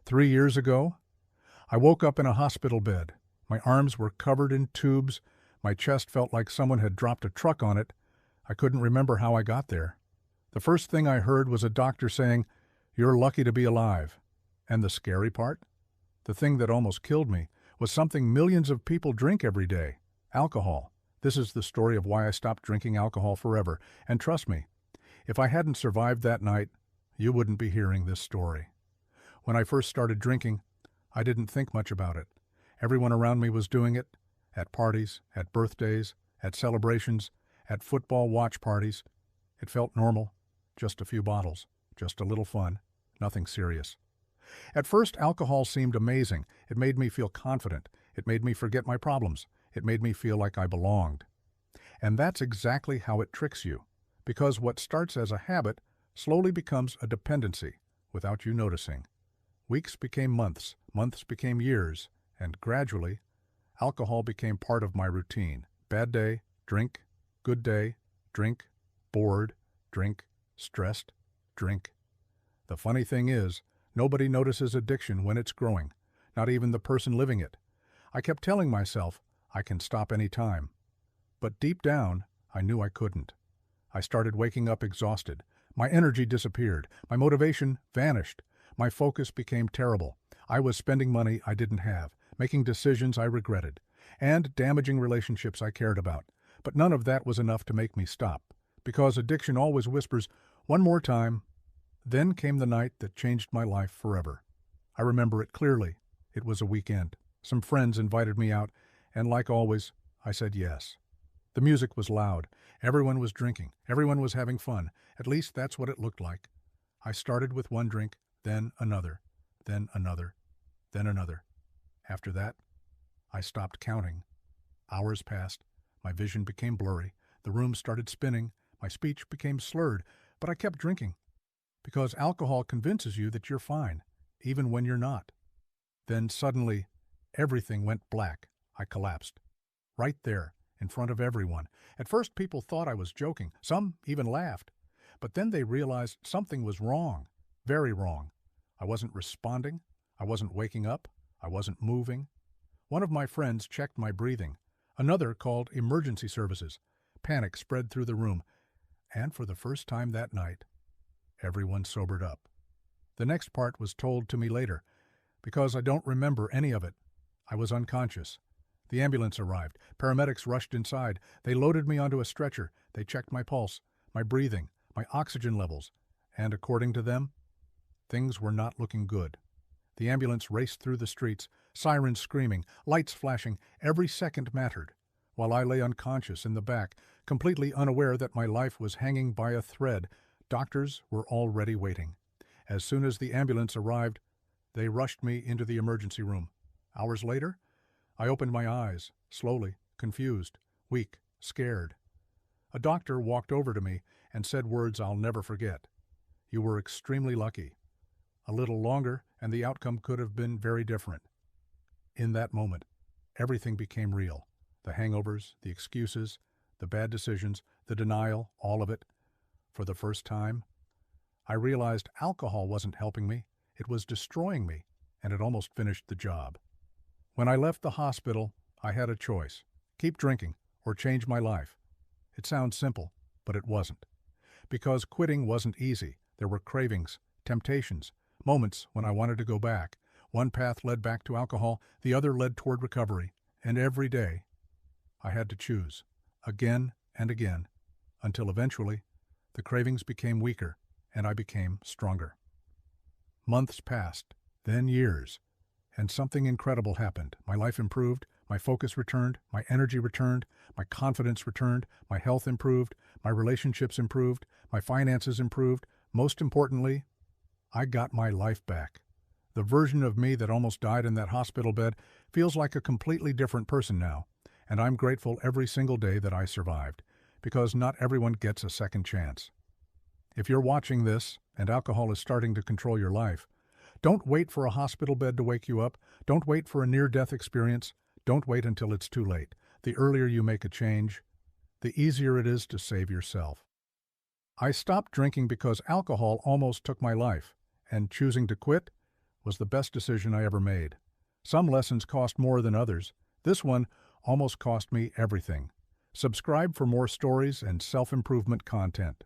3 years ago, I woke up in a hospital bed. My arms were covered in tubes. My chest felt like someone had dropped a truck on it. I couldn't remember how I got there. The first thing I heard was a doctor saying, "You're lucky to be alive." And the scary part? The thing that almost killed me was something millions of people drink every day: alcohol. This is the story of why I stopped drinking alcohol forever. And trust me, if I hadn't survived that night, you wouldn't be hearing this story. When I first started drinking, I didn't think much about it. Everyone around me was doing it, at parties, at birthdays, at celebrations, at football watch parties. It felt normal, just a few bottles, just a little fun, nothing serious. At first, alcohol seemed amazing. It made me feel confident. It made me forget my problems. It made me feel like I belonged. And that's exactly how it tricks you, because what starts as a habit slowly becomes a dependency without you noticing. Weeks became months, months became years, and gradually, alcohol became part of my routine. Bad day, drink. Good day, drink. Bored, drink. Stressed, drink. The funny thing is, nobody notices addiction when it's growing, not even the person living it. I kept telling myself, I can stop any time. But deep down, I knew I couldn't. I started waking up exhausted. My energy disappeared. My motivation vanished. My focus became terrible. I was spending money I didn't have, making decisions I regretted, and damaging relationships I cared about. But none of that was enough to make me stop, because addiction always whispers, "One more time." Then came the night that changed my life forever. I remember it clearly. It was a weekend. Some friends invited me out, and like always, I said yes. The music was loud. Everyone was drinking. Everyone was having fun. At least that's what it looked like. I started with one drink, then another, then another, then another. After that, I stopped counting. Hours passed. My vision became blurry. The room started spinning. My speech became slurred, but I kept drinking. Because alcohol convinces you that you're fine, even when you're not. Then suddenly, everything went black. I collapsed. Right there, in front of everyone. At first, people thought I was joking. Some even laughed. But then they realized something was wrong. Very wrong. I wasn't responding. I wasn't waking up. I wasn't moving. One of my friends checked my breathing. Another called emergency services. Panic spread through the room. And for the first time that night, everyone sobered up. The next part was told to me later, because I don't remember any of it. I was unconscious. The ambulance arrived. Paramedics rushed inside. They loaded me onto a stretcher. They checked my pulse, my breathing, my oxygen levels. And according to them, things were not looking good. The ambulance raced through the streets, sirens screaming, lights flashing. Every second mattered, while I lay unconscious in the back, completely unaware that my life was hanging by a thread. Doctors were already waiting. As soon as the ambulance arrived, they rushed me into the emergency room. Hours later, I opened my eyes, slowly, confused, weak, scared. A doctor walked over to me and said words I'll never forget. "You were extremely lucky. A little longer, and the outcome could have been very different." In that moment, everything became real. The hangovers, the excuses, the bad decisions, the denial, all of it. For the first time, I realized alcohol wasn't helping me. It was destroying me, and it almost finished the job. When I left the hospital, I had a choice: keep drinking or change my life. It sounds simple, but it wasn't. Because quitting wasn't easy. There were cravings, temptations, moments when I wanted to go back. One path led back to alcohol, the other led toward recovery. And every day, I had to choose, again and again, until eventually, the cravings became weaker and I became stronger. Months passed, then years, and something incredible happened. My life improved, my focus returned, my energy returned, my confidence returned, my health improved, my relationships improved, my finances improved. Most importantly, I got my life back. The version of me that almost died in that hospital bed feels like a completely different person now, and I'm grateful every single day that I survived, because not everyone gets a second chance. If you're watching this and alcohol is starting to control your life, don't wait for a hospital bed to wake you up. Don't wait for a near-death experience. Don't wait until it's too late. The earlier you make a change, the easier it is to save yourself. I stopped drinking because alcohol almost took my life, and choosing to quit was the best decision I ever made. Some lessons cost more than others. This one almost cost me everything. Subscribe for more stories and self-improvement content.